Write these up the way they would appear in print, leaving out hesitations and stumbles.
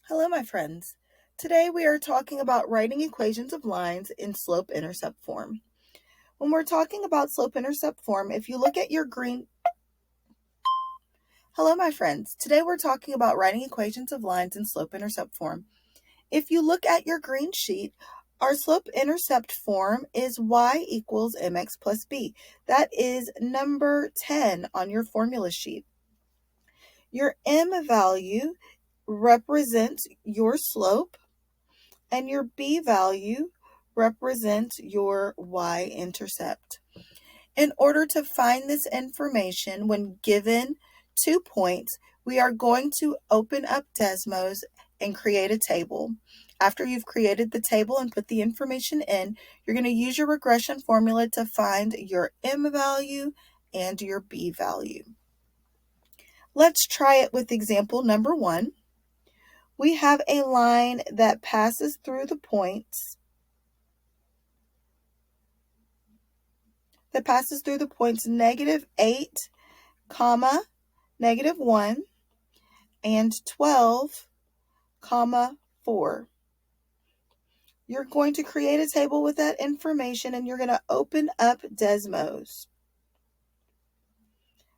Hello, my friends. Today we are talking about writing equations of lines in slope-intercept form. When we're talking about slope-intercept form, if you look at your green... Hello, my friends. Today we're talking about writing equations of lines in slope-intercept form. If you look at your green sheet, our slope-intercept form is y equals mx plus b. That is number 10 on your formula sheet. Your m value represents your slope, and your b value represents your y-intercept. In order to find this information when given 2 points, we are going to open up Desmos and create a table. After you've created the table and put the information in, you're going to use your regression formula to find your m value and your b value. Let's try it with example number 1. We have a line that passes through the points -8, -1, and 12, 4. You're going to create a table with that information, and you're going to open up Desmos,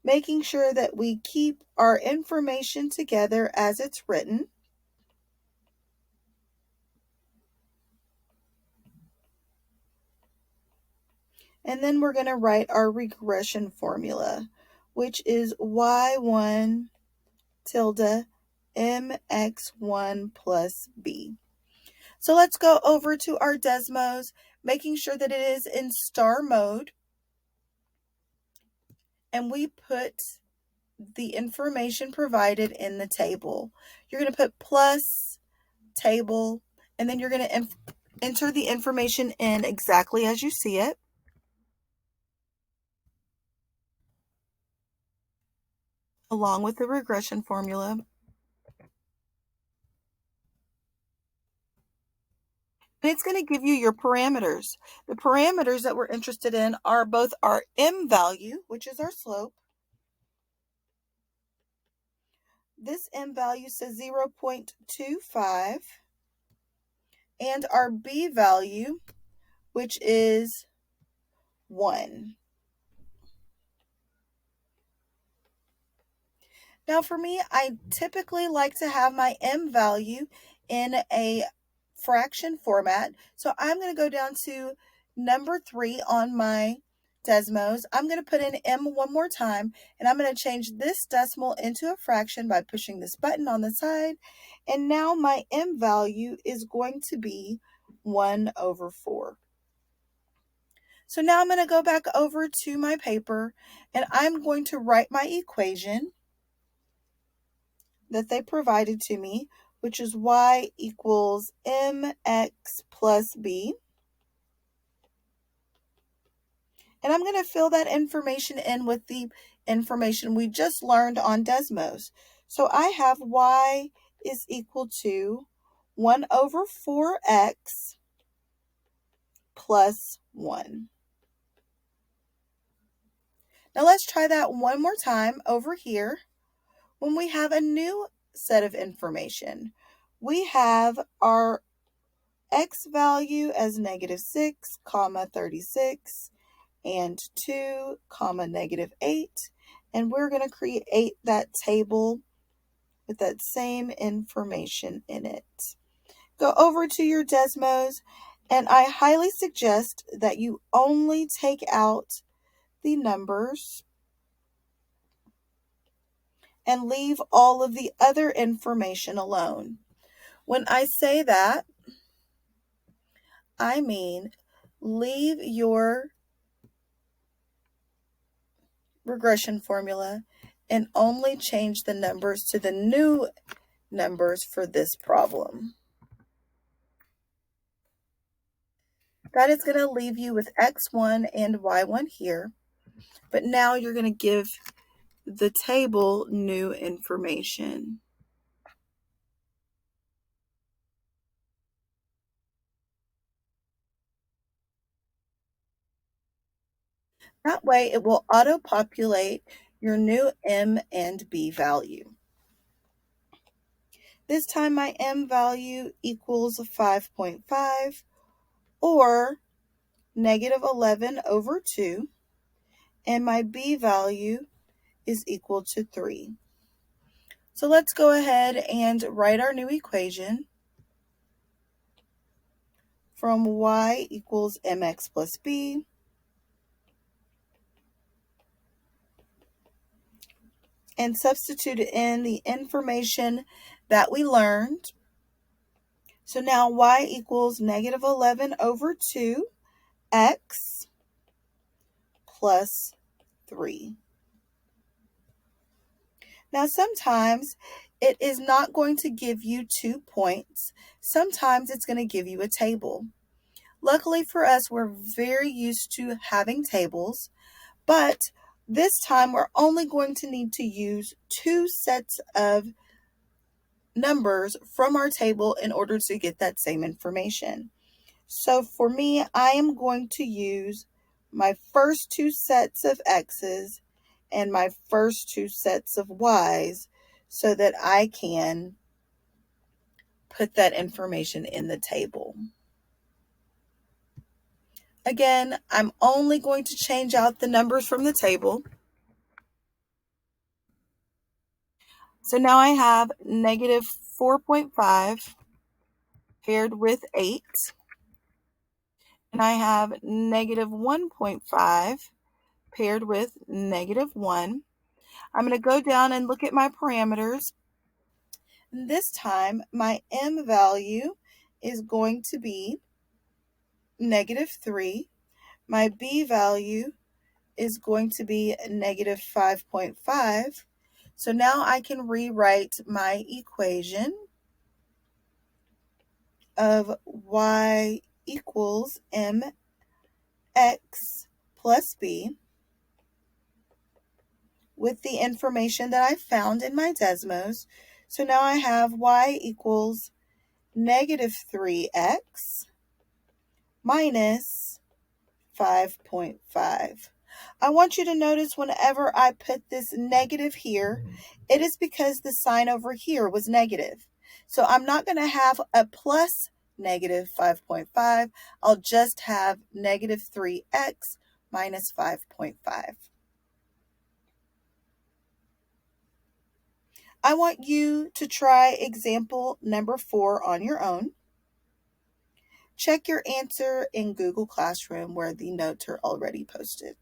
making sure that we keep our information together as it's written. And then we're going to write our regression formula, which is y1 tilde mx1 plus b. So let's go over to our Desmos, making sure that it is in star mode. And we put the information provided in the table. You're going to put plus table, and then you're going to enter the information in exactly as you see it. Along with the regression formula. And it's going to give you your parameters. The parameters that we're interested in are both our m value, which is our slope. This m value says 0.25, and our b value, which is 1. Now for me, I typically like to have my m value in a fraction format. So I'm going to go down to number 3 on my Desmos. I'm going to put in m one more time, and I'm going to change this decimal into a fraction by pushing this button on the side. And now my m value is going to be 1/4. So now I'm going to go back over to my paper, and I'm going to write my equation that they provided to me, which is y equals mx plus b. And I'm going to fill that information in with the information we just learned on Desmos. So I have y is equal to 1/4x plus 1. Now let's try that one more time over here. When we have a new set of information, we have our x value as -6, 36, and 2, -8. And we're going to create that table with that same information in it. Go over to your Desmos, and I highly suggest that you only take out the numbers and leave all of the other information alone. When I say that, I mean leave your regression formula and only change the numbers to the new numbers for this problem. That is going to leave you with x1 and y1 here, but now you're going to give the table new information. That way it will auto-populate your new m and b value. This time my m value equals 5.5 or negative 11 over 2, and my b value is equal to 3. So let's go ahead and write our new equation from y equals mx plus b and substitute in the information that we learned. So now y equals negative 11 over 2x plus 3. Now sometimes it is not going to give you 2 points. Sometimes it's going to give you a table. Luckily for us, we're very used to having tables, but this time we're only going to need to use 2 sets of numbers from our table in order to get that same information. So for me, I am going to use my first 2 sets of x's and my first 2 sets of y's so that I can put that information in the table. Again, I'm only going to change out the numbers from the table. So now I have negative 4.5 paired with 8, and I have negative 1.5 paired with negative 1. I'm going to go down and look at my parameters. This time, my m value is going to be negative 3. My b value is going to be negative 5.5. So now I can rewrite my equation of y equals mx plus b with the information that I found in my Desmos. So now I have y equals negative 3x minus 5.5. I want you to notice whenever I put this negative here, it is because the sign over here was negative. So I'm not going to have a plus negative 5.5. I'll just have negative 3x minus 5.5. I want you to try example number 4 on your own. Check your answer in Google Classroom where the notes are already posted.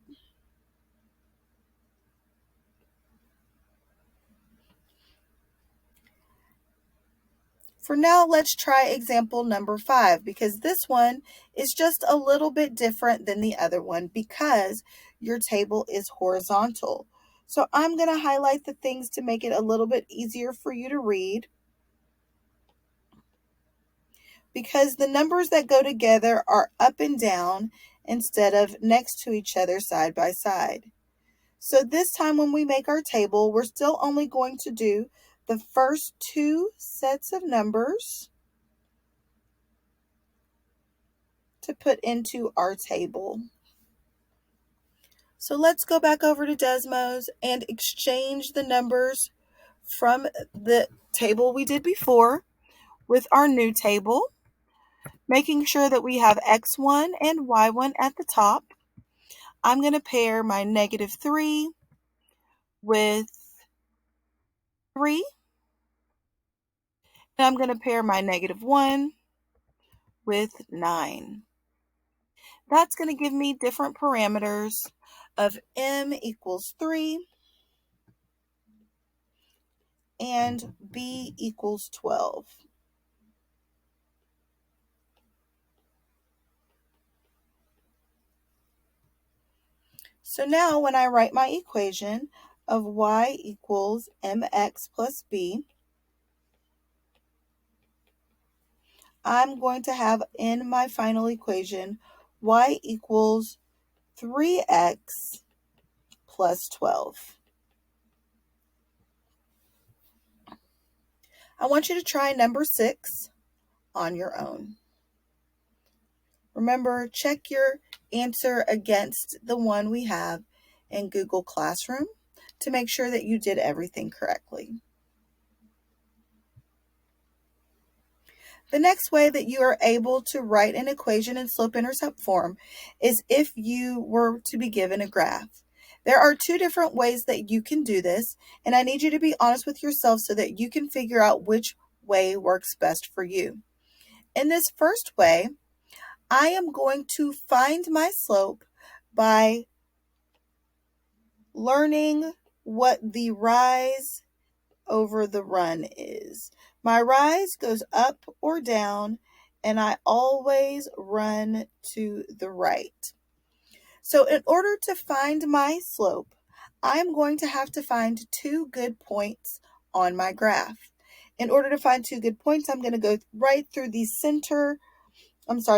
For now, let's try example number 5 because this one is just a little bit different than the other one because your table is horizontal. So I'm going to highlight the things to make it a little bit easier for you to read. Because the numbers that go together are up and down instead of next to each other side by side. So this time when we make our table, we're still only going to do the first 2 sets of numbers to put into our table. So let's go back over to Desmos and exchange the numbers from the table we did before with our new table, making sure that we have x1 and y1 at the top. I'm going to pair my negative 3 with 3, and I'm going to pair my negative 1 with 9. That's going to give me different parameters of m equals 3 and b equals 12. So now when I write my equation of y equals mx plus b, I'm going to have in my final equation y equals 3x plus 12. I want you to try number 6 on your own. Remember, check your answer against the one we have in Google Classroom to make sure that you did everything correctly. The next way that you are able to write an equation in slope-intercept form is if you were to be given a graph. There are two different ways that you can do this, and I need you to be honest with yourself so that you can figure out which way works best for you. In this first way, I am going to find my slope by learning what the rise over the run is. My rise goes up or down, and I always run to the right. So in order to find my slope, I'm going to have to find two good points on my graph. In order to find two good points, I'm going to go right through the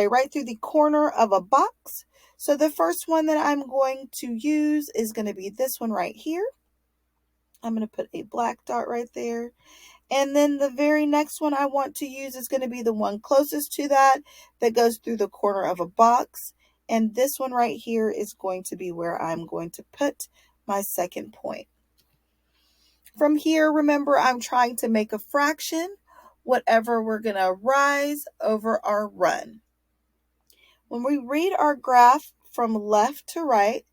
right through the corner of a box. So the first one that I'm going to use is going to be this one right here. I'm going to put a black dot right there. And then the very next one I want to use is going to be the one closest to that goes through the corner of a box. And this one right here is going to be where I'm going to put my second point. From here, remember, I'm trying to make a fraction, whatever we're going to rise over our run. When we read our graph from left to right,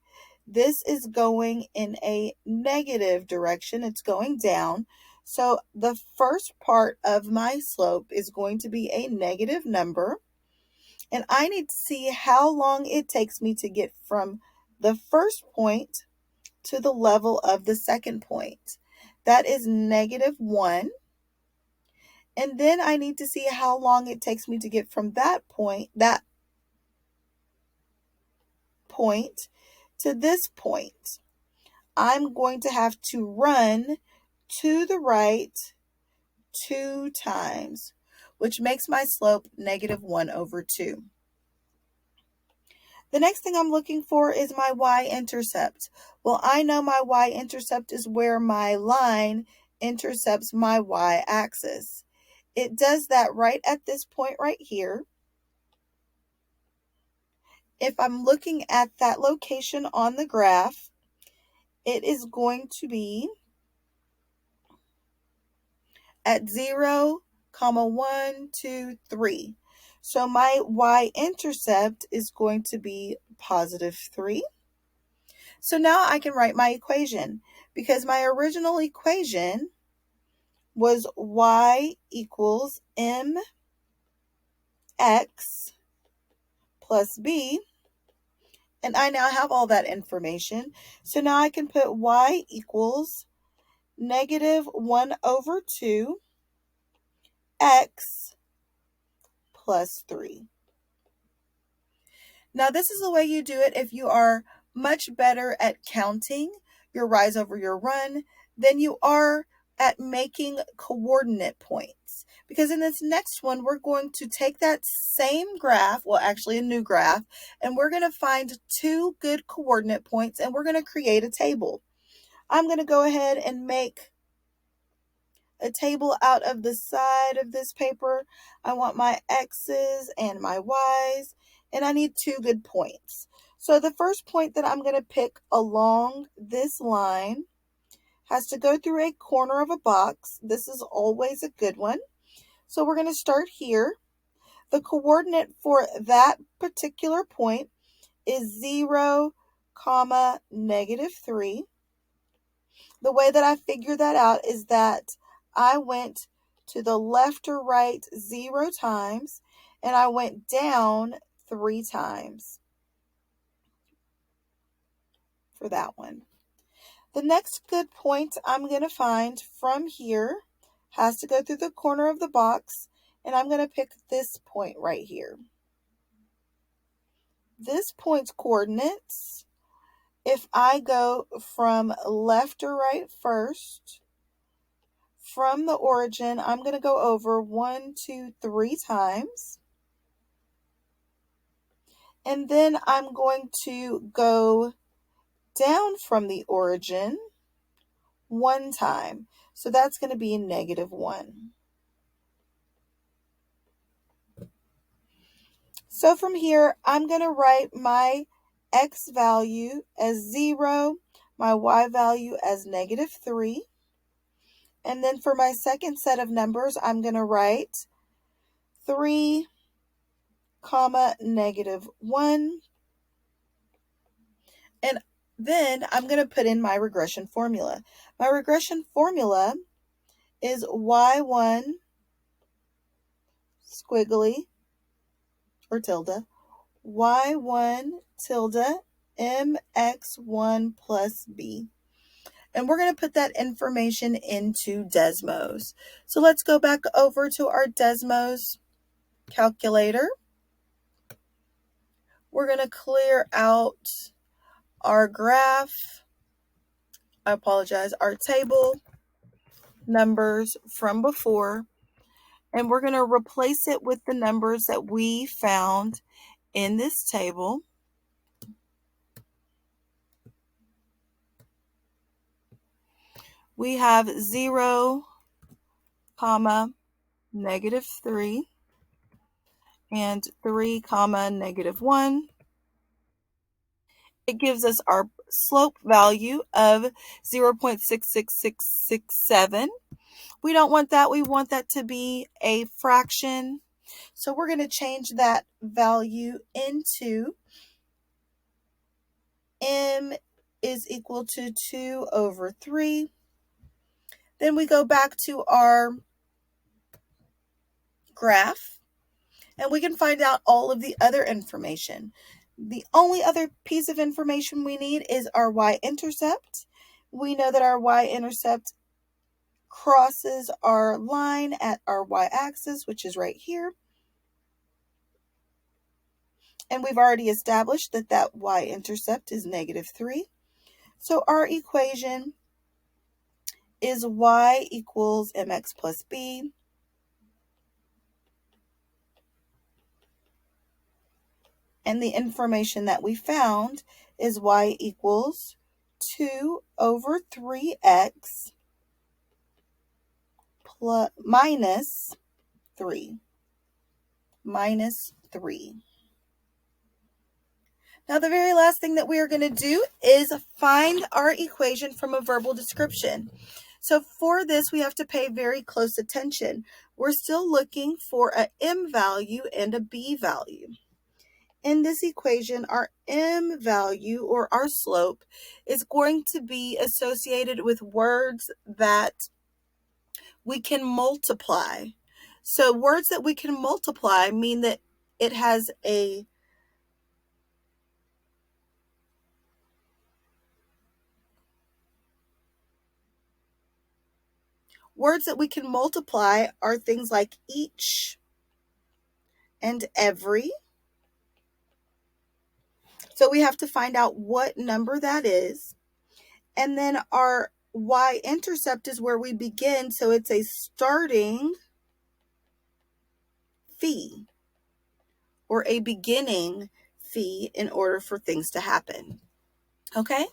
this is going in a negative direction. It's going down. So the first part of my slope is going to be a negative number. And I need to see how long it takes me to get from the first point to the level of the second point. That is -1. And then I need to see how long it takes me to get from that point to this point. I'm going to have to run to the right 2 times, which makes my slope -1/2. The next thing I'm looking for is my y-intercept. Well, I know my y-intercept is where my line intercepts my y-axis. It does that right at this point right here. If I'm looking at that location on the graph, it is going to be at 0, 1, 2, 3. So my y-intercept is going to be +3. So now I can write my equation, because my original equation was y equals mx plus b. And I now have all that information. So now I can put y equals -1/2 x plus 3. Now this is the way you do it if you are much better at counting your rise over your run than you are at making coordinate points. Because in this next one, we're going to take that same graph, well, actually a new graph, and we're going to find two good coordinate points, and we're going to create a table. I'm going to go ahead and make a table out of the side of this paper. I want my X's and my Y's, and I need two good points. So the first point that I'm going to pick along this line has to go through a corner of a box. This is always a good one. So we're going to start here. The coordinate for that particular point is 0, -3. The way that I figured that out is that I went to the left or right 0 times, and I went down 3 times for that one. The next good point I'm going to find from here has to go through the corner of the box, and I'm going to pick this point right here. This point's coordinates, if I go from left to right first, from the origin, I'm going to go over 1, 2, 3 times. And then I'm going to go down from the origin 1 time. So that's going to be -1. So from here, I'm going to write my x value as 0, my y value as -3. And then for my second set of numbers, I'm going to write 3, comma, -1. And then I'm going to put in my regression formula. My regression formula is y1 squiggly or tilde, y1 tilde mx1 plus b. And we're going to put that information into Desmos. So let's go back over to our Desmos calculator. We're going to clear out our graph, our table numbers from before, and we're going to replace it with the numbers that we found in this table. We have 0, comma, -3 and 3, comma, -1. It gives us our slope value of 0.66667. We don't want that. We want that to be a fraction. So we're going to change that value into m is equal to 2 over 3. Then we go back to our graph, and we can find out all of the other information. The only other piece of information we need is our y-intercept. We know that our y-intercept crosses our line at our y-axis, which is right here. And we've already established that that y-intercept is -3. So our equation is y equals mx plus b. And the information that we found is y equals 2 over 3x plus minus 3. Minus 3. Now the very last thing that we are going to do is find our equation from a verbal description. So for this, we have to pay very close attention. We're still looking for a m value and a b value. In this equation, our m value, or our slope, is going to be associated with words that we can multiply. So words that we can multiply mean that it has a words that we can multiply are things like each and every. So we have to find out what number that is. And then our y-intercept is where we begin, so it's a starting fee or a beginning fee in order for things to happen. Okay,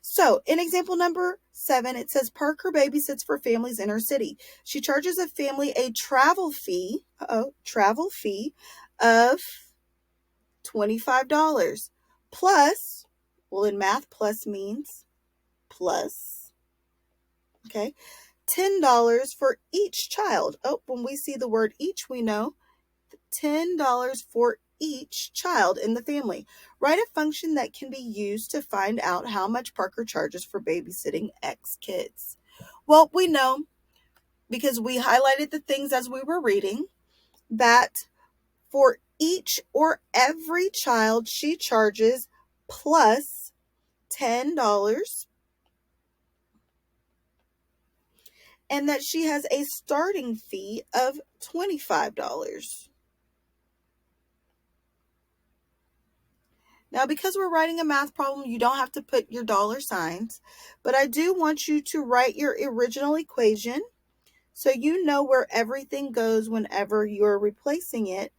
so in example number 7, it says Parker babysits for families in her city. She charges a family a travel fee of $25 plus, well, in math, plus means plus, okay, $10 for each child. Oh, when we see the word each, we know $10 for each child in the family. Write a function that can be used to find out how much Parker charges for babysitting X kids. Well, we know, because we highlighted the things as we were reading, that for each or every child she charges plus $10, and that she has a starting fee of $25. Now, because we're writing a math problem, you don't have to put your dollar signs, but I do want you to write your original equation so you know where everything goes whenever you're replacing it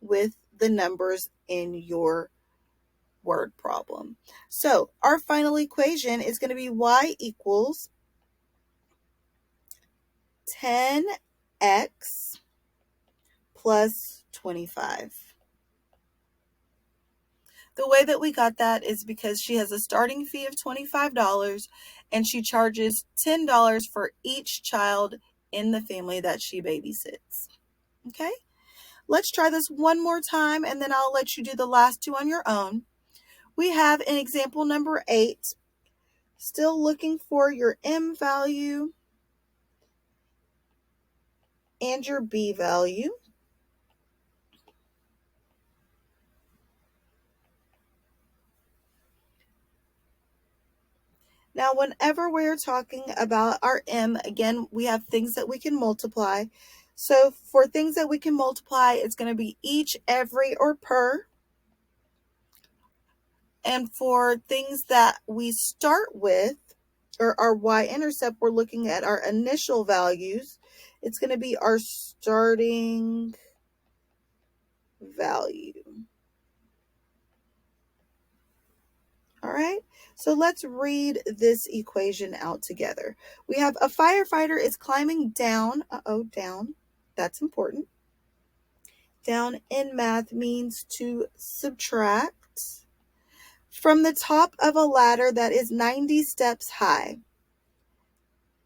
with the numbers in your word problem. So our final equation is going to be y equals 10x plus 25. The way that we got that is because she has a starting fee of $25 and she charges $10 for each child in the family that she babysits. Okay? Let's try this one more time, and then I'll let you do the last two on your own. We have in example number 8, still looking for your M value and your B value. Now, whenever we're talking about our M, again, we have things that we can multiply. So for things that we can multiply, it's going to be each, every, or per. And for things that we start with, or our y-intercept, we're looking at our initial values. It's going to be our starting value. All right, so let's read this equation out together. We have a firefighter is climbing down. Down. That's important. Down in math means to subtract from the top of a ladder that is 90 steps high.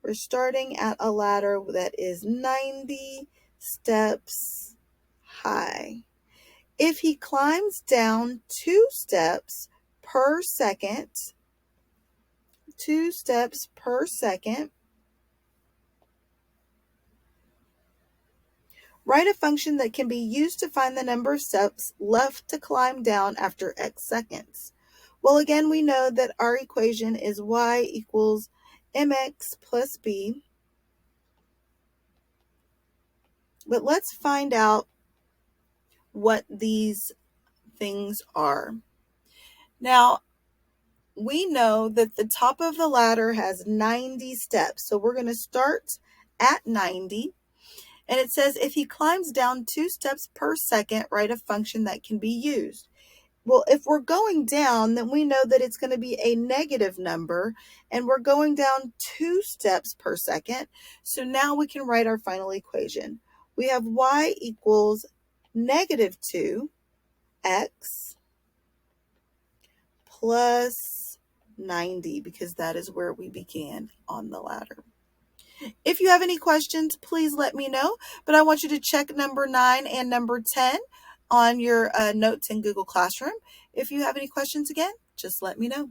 We're starting at a ladder that is 90 steps high. If he climbs down 2 steps per second, 2 steps per second, write a function that can be used to find the number of steps left to climb down after x seconds. Well, again, we know that our equation is y equals mx plus b. But let's find out what these things are. Now, we know that the top of the ladder has 90 steps. So we're going to start at 90. And it says if he climbs down 2 steps per second, write a function that can be used. Well, if we're going down, then we know that it's going to be a negative number, and we're going down 2 steps per second. So now we can write our final equation. We have y equals negative 2x plus 90, because that is where we began on the ladder. If you have any questions, please let me know, but I want you to check number 9 and number 10 on your notes in Google Classroom. If you have any questions again, just let me know.